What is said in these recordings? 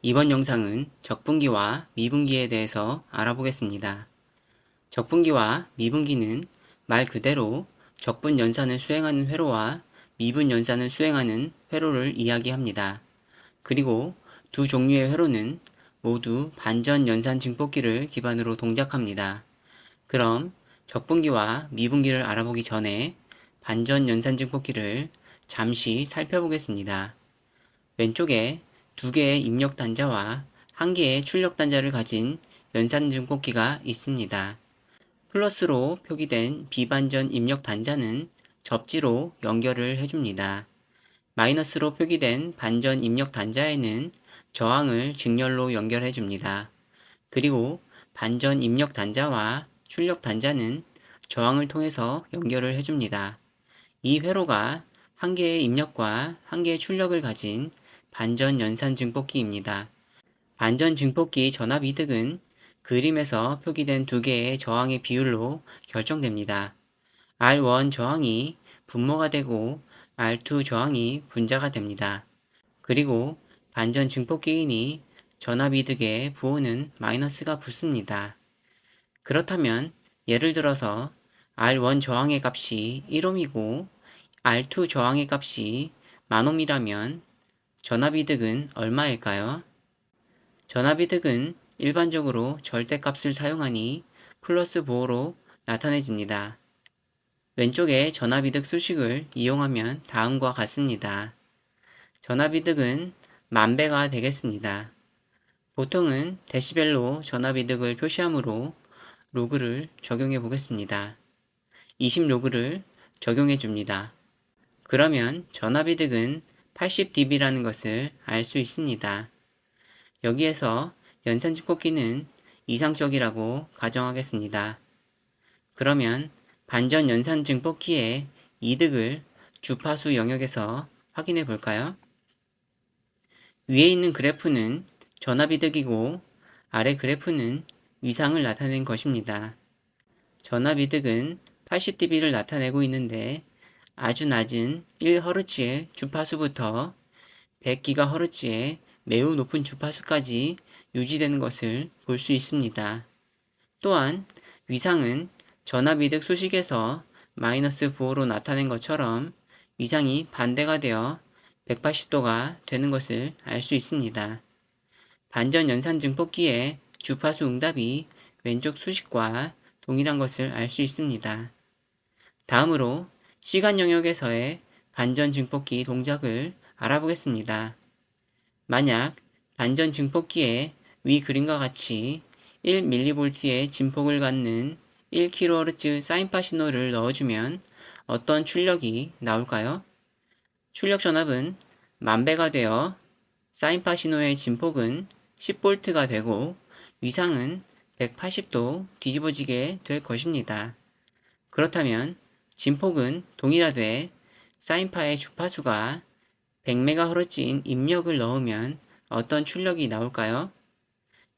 이번 영상은 적분기와 미분기에 대해서 알아보겠습니다. 적분기와 미분기는 말 그대로 적분 연산을 수행하는 회로와 미분 연산을 수행하는 회로를 이야기합니다. 그리고 두 종류의 회로는 모두 반전 연산 증폭기를 기반으로 동작합니다. 그럼 적분기와 미분기를 알아보기 전에 반전 연산 증폭기를 잠시 살펴보겠습니다. 왼쪽에 두 개의 입력 단자와 한 개의 출력 단자를 가진 연산 증폭기가 있습니다. 플러스로 표기된 비반전 입력 단자는 접지로 연결을 해줍니다. 마이너스로 표기된 반전 입력 단자에는 저항을 직렬로 연결해줍니다. 그리고 반전 입력 단자와 출력 단자는 저항을 통해서 연결을 해줍니다. 이 회로가 한 개의 입력과 한 개의 출력을 가진 반전 연산 증폭기입니다. 반전 증폭기 전압 이득은 그림에서 표기된 두 개의 저항의 비율로 결정됩니다. R1 저항이 분모가 되고 R2 저항이 분자가 됩니다. 그리고 반전 증폭기이니 전압 이득의 부호는 마이너스가 붙습니다. 그렇다면 예를 들어서 R1 저항의 값이 1옴이고 R2 저항의 값이 10,000옴이라면 전압이득은 얼마일까요? 전압이득은 일반적으로 절대값을 사용하니 플러스 부호로 나타내집니다. 왼쪽에 전압이득 수식을 이용하면 다음과 같습니다. 전압이득은 10,000배가 되겠습니다. 보통은 데시벨로 전압이득을 표시하므로 로그를 적용해 보겠습니다. 20로그를 적용해 줍니다. 그러면 전압이득은 80dB라는 것을 알 수 있습니다. 여기에서 연산 증폭기는 이상적이라고 가정하겠습니다. 그러면 반전 연산 증폭기의 이득을 주파수 영역에서 확인해 볼까요? 위에 있는 그래프는 전압이득이고 아래 그래프는 위상을 나타낸 것입니다. 전압이득은 80dB를 나타내고 있는데 아주 낮은 1Hz의 주파수부터 100GHz의 매우 높은 주파수까지 유지되는 것을 볼 수 있습니다. 또한 위상은 전압이득 수식에서 마이너스 부호로 나타낸 것처럼 위상이 반대가 되어 180도가 되는 것을 알 수 있습니다. 반전 연산 증폭기의 주파수 응답이 왼쪽 수식과 동일한 것을 알 수 있습니다. 다음으로 시간 영역에서의 반전 증폭기 동작을 알아보겠습니다. 만약 반전 증폭기에 위 그림과 같이 1mV의 진폭을 갖는 1kHz 사인파 신호를 넣어주면 어떤 출력이 나올까요? 출력 전압은 10,000배가 되어 사인파 신호의 진폭은 10V가 되고 위상은 180도 뒤집어지게 될 것입니다. 그렇다면 진폭은 동일하되 사인파의 주파수가 100MHz인 입력을 넣으면 어떤 출력이 나올까요?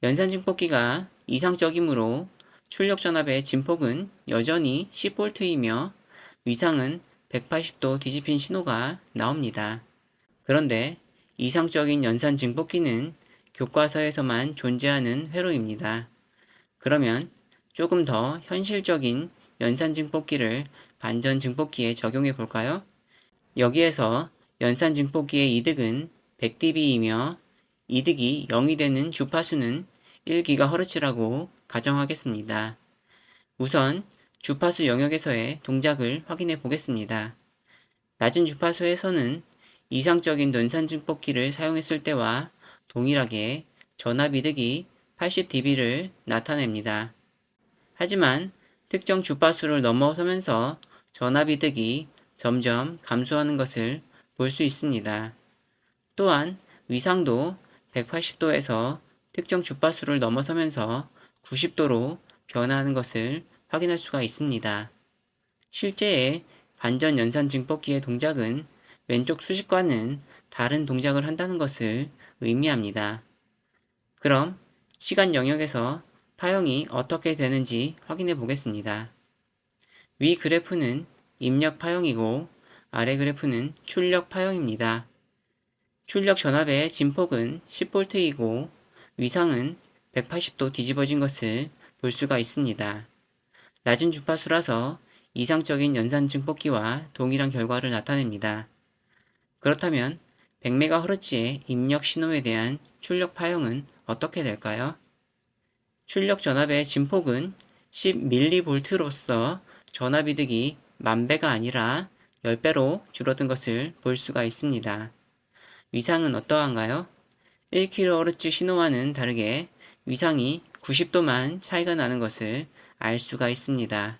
연산 증폭기가 이상적이므로 출력 전압의 진폭은 여전히 10V이며 위상은 180도 뒤집힌 신호가 나옵니다. 그런데 이상적인 연산 증폭기는 교과서에서만 존재하는 회로입니다. 그러면 조금 더 현실적인 연산 증폭기를 반전 증폭기에 적용해 볼까요? 여기에서 연산 증폭기의 이득은 100dB이며 이득이 0이 되는 주파수는 1GHz라고 가정하겠습니다. 우선 주파수 영역에서의 동작을 확인해 보겠습니다. 낮은 주파수에서는 이상적인 연산 증폭기를 사용했을 때와 동일하게 전압 이득이 80dB를 나타냅니다. 하지만 특정 주파수를 넘어서면서 전압 이득이 점점 감소하는 것을 볼 수 있습니다. 또한 위상도 180도에서 특정 주파수를 넘어서면서 90도로 변화하는 것을 확인할 수가 있습니다. 실제의 반전 연산 증폭기의 동작은 왼쪽 수식과는 다른 동작을 한다는 것을 의미합니다. 그럼 시간 영역에서 파형이 어떻게 되는지 확인해 보겠습니다. 위 그래프는 입력 파형이고 아래 그래프는 출력 파형입니다. 출력 전압의 진폭은 10V이고 위상은 180도 뒤집어진 것을 볼 수가 있습니다. 낮은 주파수라서 이상적인 연산 증폭기와 동일한 결과를 나타냅니다. 그렇다면 100MHz의 입력 신호에 대한 출력 파형은 어떻게 될까요? 출력 전압의 진폭은 10mV로서 전압 이득이 10,000배가 아니라 10배로 줄어든 것을 볼 수가 있습니다. 위상은 어떠한가요? 1kHz 신호와는 다르게 위상이 90도만 차이가 나는 것을 알 수가 있습니다.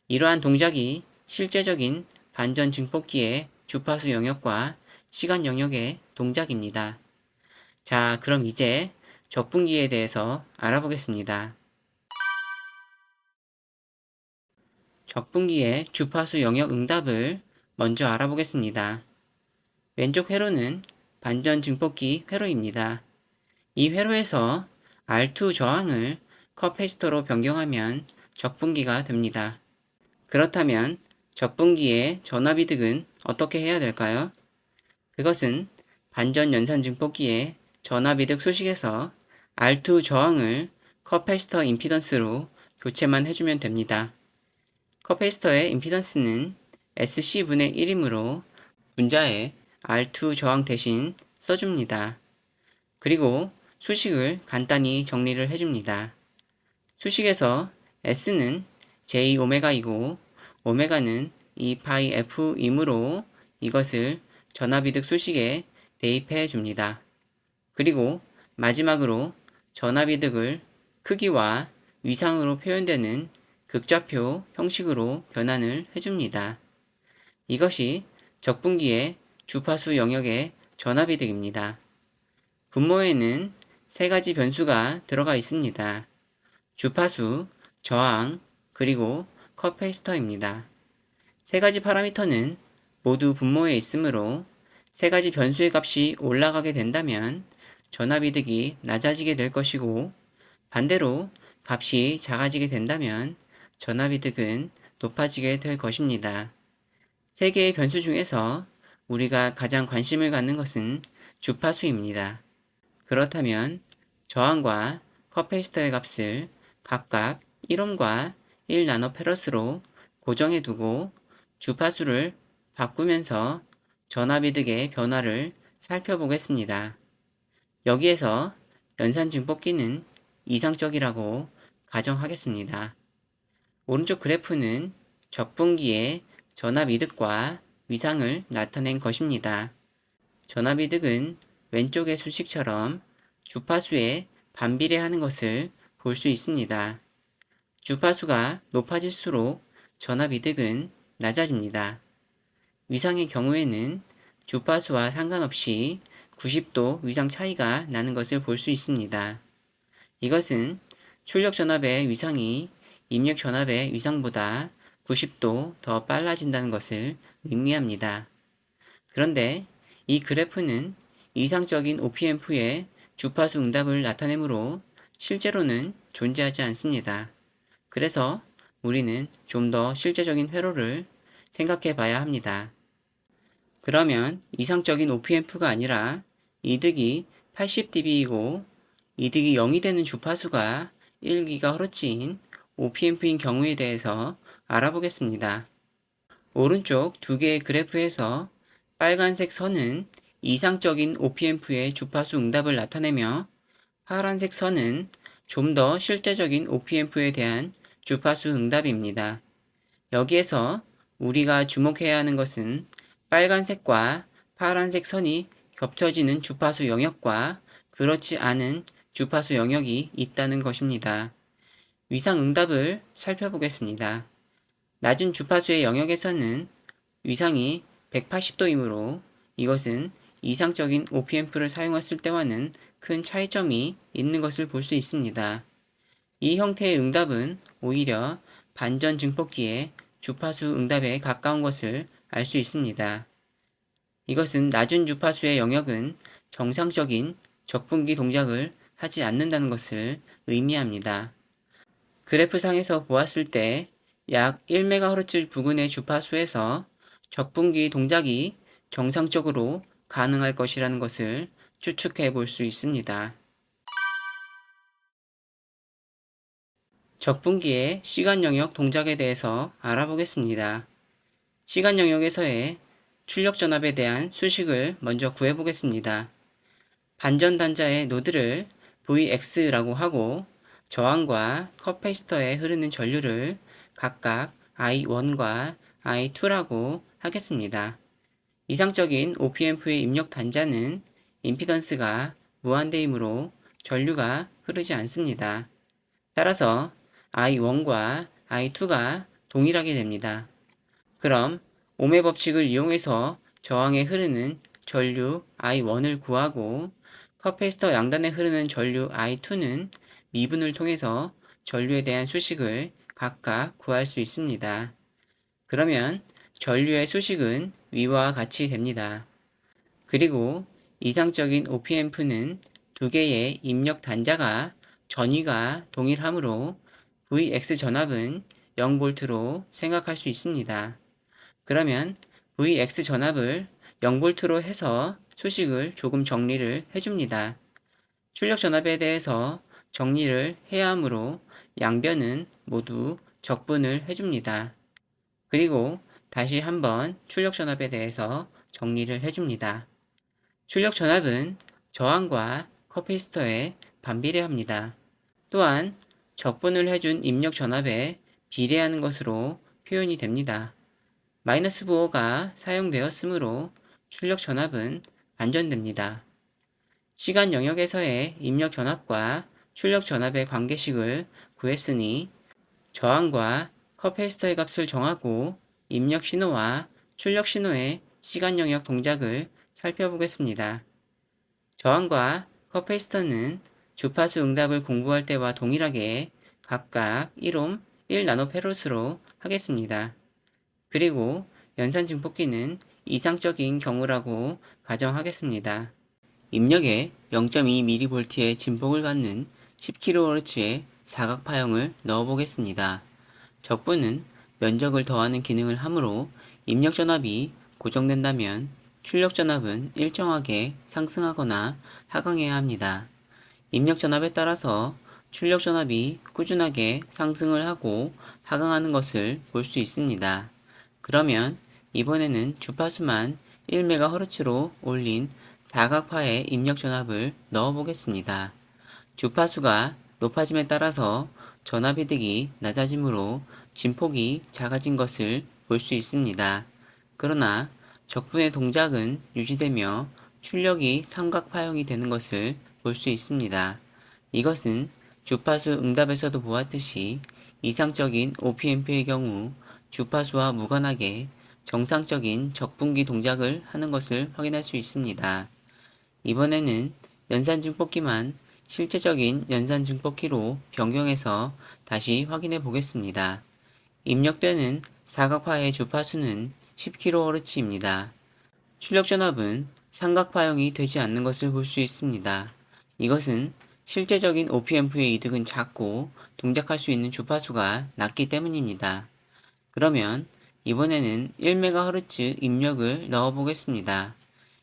이러한 동작이 실제적인 반전 증폭기의 주파수 영역과 시간 영역의 동작입니다. 자, 그럼 이제 적분기에 대해서 알아보겠습니다. 적분기의 주파수 영역 응답을 먼저 알아보겠습니다. 왼쪽 회로는 반전 증폭기 회로입니다. 이 회로에서 R2 저항을 커패시터로 변경하면 적분기가 됩니다. 그렇다면 적분기의 전압 이득은 어떻게 해야 될까요? 그것은 반전 연산 증폭기의 전압 이득 수식에서 R2 저항을 커패시터 임피던스로 교체만 해주면 됩니다. 커패시터의 임피던스는 SC분의 1이므로 분자에 R2 저항 대신 써줍니다. 그리고 수식을 간단히 정리를 해줍니다. 수식에서 S는 J오메가이고 오메가는 2파이F이므로 이것을 전압이득 수식에 대입해 줍니다. 그리고 마지막으로 전압이득을 크기와 위상으로 표현되는 극좌표 형식으로 변환을 해줍니다. 이것이 적분기의 주파수 영역의 전압이득입니다. 분모에는 세 가지 변수가 들어가 있습니다. 주파수, 저항, 그리고 커패시터입니다. 세 가지 파라미터는 모두 분모에 있으므로 세 가지 변수의 값이 올라가게 된다면 전압이득이 낮아지게 될 것이고 반대로 값이 작아지게 된다면 전압이득은 높아지게 될 것입니다. 세 개의 변수 중에서 우리가 가장 관심을 갖는 것은 주파수입니다. 그렇다면 저항과 커패시터의 값을 각각 1옴과 1나노페러스로 고정해 두고 주파수를 바꾸면서 전압이득의 변화를 살펴보겠습니다. 여기에서 연산 증폭기는 이상적이라고 가정하겠습니다. 오른쪽 그래프는 적분기의 전압이득과 위상을 나타낸 것입니다. 전압이득은 왼쪽의 수식처럼 주파수에 반비례하는 것을 볼 수 있습니다. 주파수가 높아질수록 전압이득은 낮아집니다. 위상의 경우에는 주파수와 상관없이 90도 위상 차이가 나는 것을 볼 수 있습니다. 이것은 출력 전압의 위상이 입력 전압의 위상보다 90도 더 빨라진다는 것을 의미합니다. 그런데 이 그래프는 이상적인 OPM프의 주파수 응답을 나타내므로 실제로는 존재하지 않습니다. 그래서 우리는 좀 더 실제적인 회로를 생각해 봐야 합니다. 그러면 이상적인 OPM프가 아니라 이득이 80dB이고 이득이 0이 되는 주파수가 1GHz인 OPM프인 경우에 대해서 알아보겠습니다. 오른쪽 두 개의 그래프에서 빨간색 선은 이상적인 OPM프의 주파수 응답을 나타내며 파란색 선은 좀 더 실제적인 OPM프에 대한 주파수 응답입니다. 여기에서 우리가 주목해야 하는 것은 빨간색과 파란색 선이 겹쳐지는 주파수 영역과 그렇지 않은 주파수 영역이 있다는 것입니다. 위상 응답을 살펴보겠습니다. 낮은 주파수의 영역에서는 위상이 180도이므로 이것은 이상적인 OPM프를 사용했을 때와는 큰 차이점이 있는 것을 볼 수 있습니다. 이 형태의 응답은 오히려 반전 증폭기의 주파수 응답에 가까운 것을 알 수 있습니다. 이것은 낮은 주파수의 영역은 정상적인 적분기 동작을 하지 않는다는 것을 의미합니다. 그래프상에서 보았을 때 약 1MHz 부근의 주파수에서 적분기 동작이 정상적으로 가능할 것이라는 것을 추측해 볼 수 있습니다. 적분기의 시간 영역 동작에 대해서 알아보겠습니다. 시간 영역에서의 출력 전압에 대한 수식을 먼저 구해 보겠습니다. 반전 단자의 노드를 Vx라고 하고 저항과 커패시터에 흐르는 전류를 각각 I1과 I2라고 하겠습니다. 이상적인 OPMP의 입력 단자는 임피던스가 무한대이므로 전류가 흐르지 않습니다. 따라서 I1과 I2가 동일하게 됩니다. 그럼 옴의 법칙을 이용해서 저항에 흐르는 전류 I1을 구하고 커패시터 양단에 흐르는 전류 I2는 미분을 통해서 전류에 대한 수식을 각각 구할 수 있습니다. 그러면 전류의 수식은 위와 같이 됩니다. 그리고 이상적인 OPMP는 두 개의 입력 단자가 전위가 동일하므로 Vx 전압은 0V로 생각할 수 있습니다. 그러면 Vx 전압을 0V로 해서 수식을 조금 정리를 해줍니다. 출력 전압에 대해서 정리를 해야 하므로 양변은 모두 적분을 해줍니다. 그리고 다시 한번 출력 전압에 대해서 정리를 해줍니다. 출력 전압은 저항과 커패시터에 반비례합니다. 또한 적분을 해준 입력 전압에 비례하는 것으로 표현이 됩니다. 마이너스 부호가 사용되었으므로 출력 전압은 반전됩니다. 시간 영역에서의 입력 전압과 출력 전압의 관계식을 구했으니 저항과 커패시터의 값을 정하고 입력 신호와 출력 신호의 시간 영역 동작을 살펴보겠습니다. 저항과 커패시터는 주파수 응답을 공부할 때와 동일하게 각각 1옴 1나노페롯으로 하겠습니다. 그리고 연산 증폭기는 이상적인 경우라고 가정하겠습니다. 입력에 0.2mV의 진폭을 갖는 10kHz의 사각 파형을 넣어 보겠습니다. 적분은 면적을 더하는 기능을 하므로 입력 전압이 고정된다면 출력 전압은 일정하게 상승하거나 하강해야 합니다. 입력 전압에 따라서 출력 전압이 꾸준하게 상승을 하고 하강하는 것을 볼 수 있습니다. 그러면 이번에는 주파수만 1MHz로 올린 사각파의 입력 전압을 넣어 보겠습니다. 주파수가 높아짐에 따라서 전압이득이 낮아지므로 진폭이 작아진 것을 볼 수 있습니다. 그러나 적분의 동작은 유지되며 출력이 삼각파형이 되는 것을 볼 수 있습니다. 이것은 주파수 응답에서도 보았듯이 이상적인 OPMP의 경우 주파수와 무관하게 정상적인 적분기 동작을 하는 것을 확인할 수 있습니다. 이번에는 연산 증폭기만 실제적인 연산 증폭기로 변경해서 다시 확인해 보겠습니다. 입력되는 사각파의 주파수는 10kHz입니다. 출력 전압은 삼각파형이 되지 않는 것을 볼 수 있습니다. 이것은 실제적인 OPMP의 이득은 작고 동작할 수 있는 주파수가 낮기 때문입니다. 그러면 이번에는 1MHz 입력을 넣어 보겠습니다.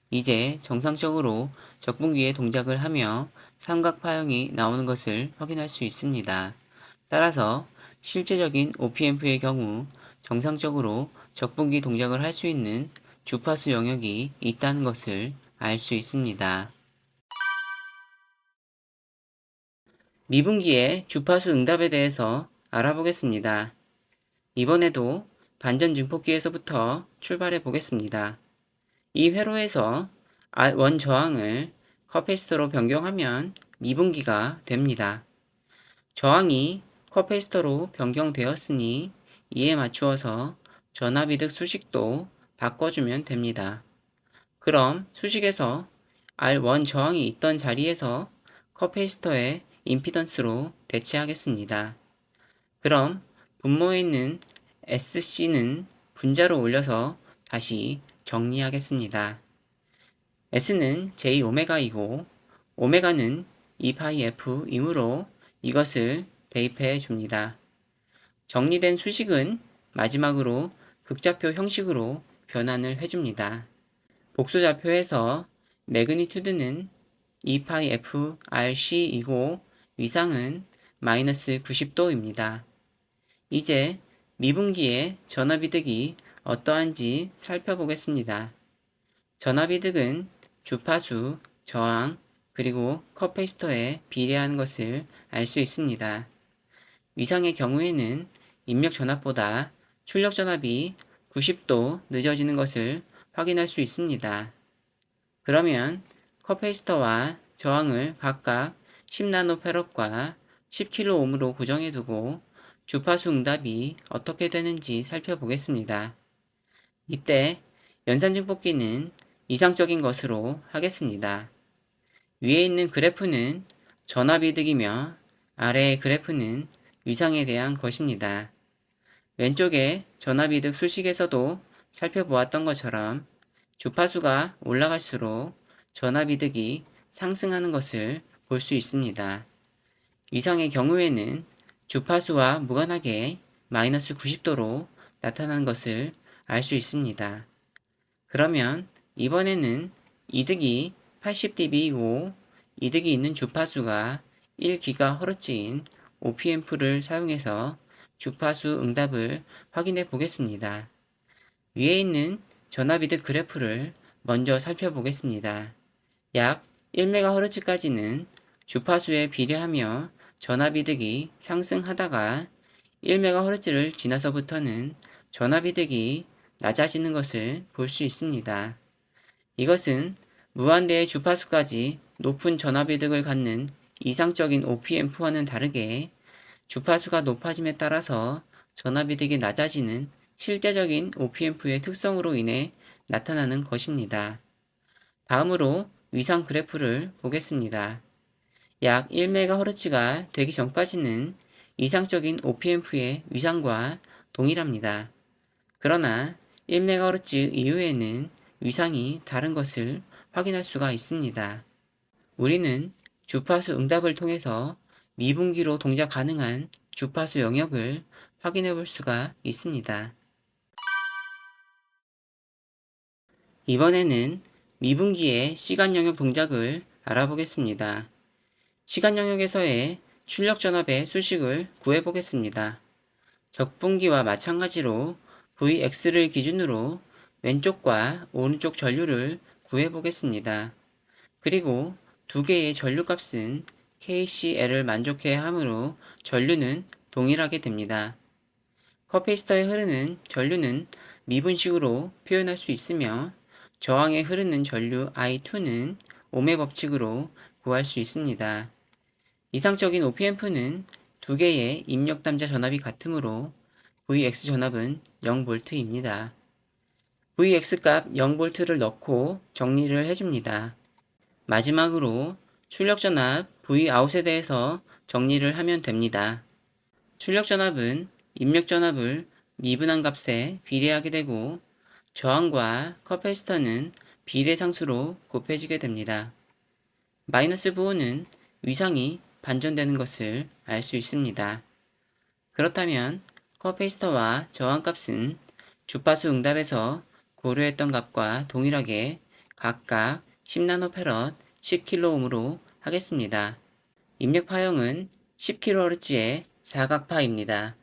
이제 정상적으로 적분기에 동작을 하며 삼각파형이 나오는 것을 확인할 수 있습니다. 따라서 실제적인 OPMP의 경우 정상적으로 적분기 동작을 할 수 있는 주파수 영역이 있다는 것을 알 수 있습니다. 미분기의 주파수 응답에 대해서 알아보겠습니다. 이번에도 반전 증폭기에서부터 출발해 보겠습니다. 이 회로에서 R1 저항을 커패시터로 변경하면 미분기가 됩니다. 저항이 커패시터로 변경되었으니 이에 맞추어서 전압이득 수식도 바꿔주면 됩니다. 그럼 수식에서 R1 저항이 있던 자리에서 커패시터의 임피던스로 대체하겠습니다. 그럼 분모에 있는 SC는 분자로 올려서 다시 정리하겠습니다. S는 J오메가이고 오메가는 2파이F이므로 이것을 대입해 줍니다. 정리된 수식은 마지막으로 극좌표 형식으로 변환을 해줍니다. 복소좌표에서 매그니튜드는 2파이 FRC이고 위상은 마이너스 90도입니다. 이제 미분기의 전압이득이 어떠한지 살펴보겠습니다. 전압이득은 주파수, 저항, 그리고 컵페이스터에 비례하는 것을 알 수 있습니다. 위상의 경우에는 입력 전압보다 출력 전압이 90도 늦어지는 것을 확인할 수 있습니다. 그러면 컵페이스터와 저항을 각각 10나노페럿과 10kΩ로 고정해두고 주파수 응답이 어떻게 되는지 살펴보겠습니다. 이때 연산증폭기는 이상적인 것으로 하겠습니다. 위에 있는 그래프는 전압이득이며 아래의 그래프는 위상에 대한 것입니다. 왼쪽의 전압이득 수식에서도 살펴보았던 것처럼 주파수가 올라갈수록 전압이득이 상승하는 것을 볼 수 있습니다. 위상의 경우에는 주파수와 무관하게 마이너스 90도로 나타나는 것을 알 수 있습니다. 그러면 이번에는 이득이 80dB이고 이득이 있는 주파수가 1GHz인 OP앰프를 사용해서 주파수 응답을 확인해 보겠습니다. 위에 있는 전압이득 그래프를 먼저 살펴보겠습니다. 약 1MHz까지는 주파수에 비례하며 전압이득이 상승하다가 1MHz를 지나서부터는 전압이득이 낮아지는 것을 볼 수 있습니다. 이것은 무한대의 주파수까지 높은 전압이득을 갖는 이상적인 OP앰프와는 다르게 주파수가 높아짐에 따라서 전압이득이 낮아지는 실제적인 OP앰프의 특성으로 인해 나타나는 것입니다. 다음으로 위상 그래프를 보겠습니다. 약 1MHz가 되기 전까지는 이상적인 OP앰프의 위상과 동일합니다. 그러나 1MHz 이후에는 위상이 다른 것을 확인할 수가 있습니다. 우리는 주파수 응답을 통해서 미분기로 동작 가능한 주파수 영역을 확인해 볼 수가 있습니다. 이번에는 미분기의 시간 영역 동작을 알아보겠습니다. 시간 영역에서의 출력 전압의 수식을 구해 보겠습니다. 적분기와 마찬가지로 Vx를 기준으로 왼쪽과 오른쪽 전류를 구해 보겠습니다. 그리고 두 개의 전류 값은 KCL을 만족해야 하므로 전류는 동일하게 됩니다. 컵페이스터에 흐르는 전류는 미분식으로 표현할 수 있으며 저항에 흐르는 전류 I2는 옴의 법칙으로 구할 수 있습니다. 이상적인 OP앰프는 두 개의 입력 담자 전압이 같으므로 Vx 전압은 0V입니다. Vx 값 0V를 넣고 정리를 해줍니다. 마지막으로 출력 전압 Vout에 대해서 정리를 하면 됩니다. 출력 전압은 입력 전압을 미분한 값에 비례하게 되고 저항과 컵페이스터는 비례상수로 곱해지게 됩니다. 마이너스 부호는 위상이 반전되는 것을 알 수 있습니다. 그렇다면 컵페이스터와 저항값은 주파수 응답에서 고려했던 값과 동일하게 각각 10나노페럿, 10kΩ로 하겠습니다. 입력 파형은 10kHz의 사각파입니다.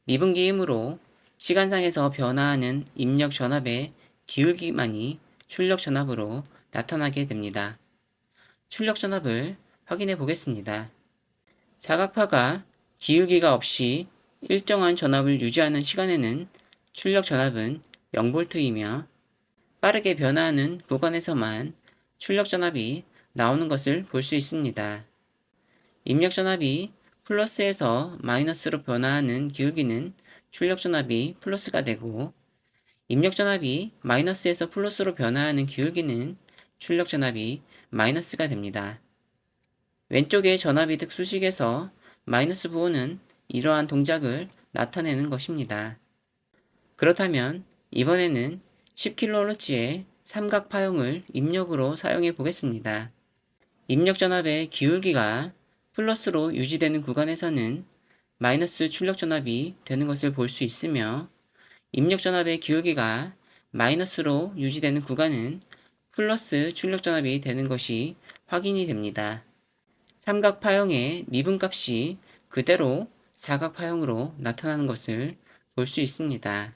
미분기이므로 시간상에서 변화하는 입력 전압의 기울기만이 출력 전압으로 나타나게 됩니다. 출력 전압을 확인해 보겠습니다. 사각파가 기울기가 없이 일정한 전압을 유지하는 시간에는 출력 전압은 0V이며 빠르게 변화하는 구간에서만 출력 전압이 나오는 것을 볼 수 있습니다. 입력 전압이 플러스에서 마이너스로 변화하는 기울기는 출력 전압이 플러스가 되고 입력 전압이 마이너스에서 플러스로 변화하는 기울기는 출력 전압이 마이너스가 됩니다. 왼쪽의 전압이득 수식에서 마이너스 부호는 이러한 동작을 나타내는 것입니다. 그렇다면 이번에는 10kHz의 삼각 파형을 입력으로 사용해 보겠습니다. 입력 전압의 기울기가 플러스로 유지되는 구간에서는 마이너스 출력 전압이 되는 것을 볼 수 있으며 입력 전압의 기울기가 마이너스로 유지되는 구간은 플러스 출력전압이 되는 것이 확인이 됩니다. 삼각파형의 미분값이 그대로 사각파형으로 나타나는 것을 볼 수 있습니다.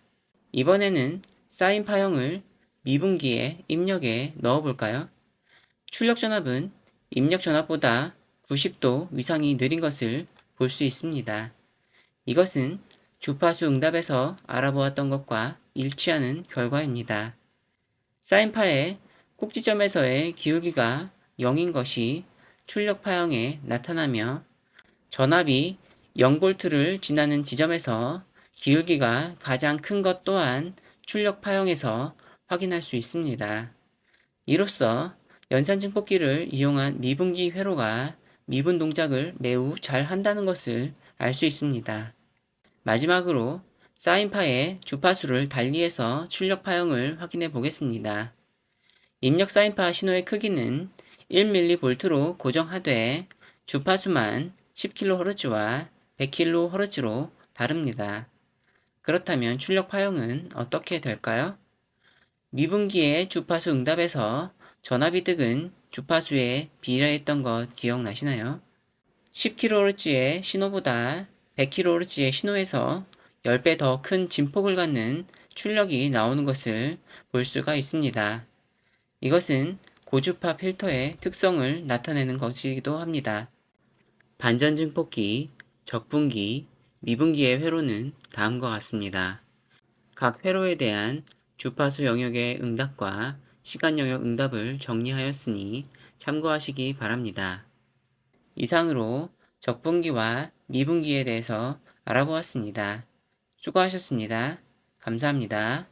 이번에는 사인파형을 미분기에 입력해 넣어 볼까요? 출력전압은 입력전압보다 90도 이상이 느린 것을 볼 수 있습니다. 이것은 주파수 응답에서 알아보았던 것과 일치하는 결과입니다. 사인파의 꼭지점에서의 기울기가 0인 것이 출력파형에 나타나며 전압이 0V를 지나는 지점에서 기울기가 가장 큰 것 또한 출력파형에서 확인할 수 있습니다. 이로써 연산증폭기를 이용한 미분기 회로가 미분 동작을 매우 잘 한다는 것을 알 수 있습니다. 마지막으로 사인파의 주파수를 달리해서 출력파형을 확인해 보겠습니다. 입력 사인파 신호의 크기는 1mV로 고정하되 주파수만 10kHz와 100kHz로 다릅니다. 그렇다면 출력파형은 어떻게 될까요? 미분기의 주파수 응답에서 전압이득은 주파수에 비례했던 것 기억나시나요? 10kHz의 신호보다 100kHz의 신호에서 10배 더 큰 진폭을 갖는 출력이 나오는 것을 볼 수가 있습니다. 이것은 고주파 필터의 특성을 나타내는 것이기도 합니다. 반전증폭기, 적분기, 미분기의 회로는 다음과 같습니다. 각 회로에 대한 주파수 영역의 응답과 시간 영역 응답을 정리하였으니 참고하시기 바랍니다. 이상으로 적분기와 미분기에 대해서 알아보았습니다. 수고하셨습니다. 감사합니다.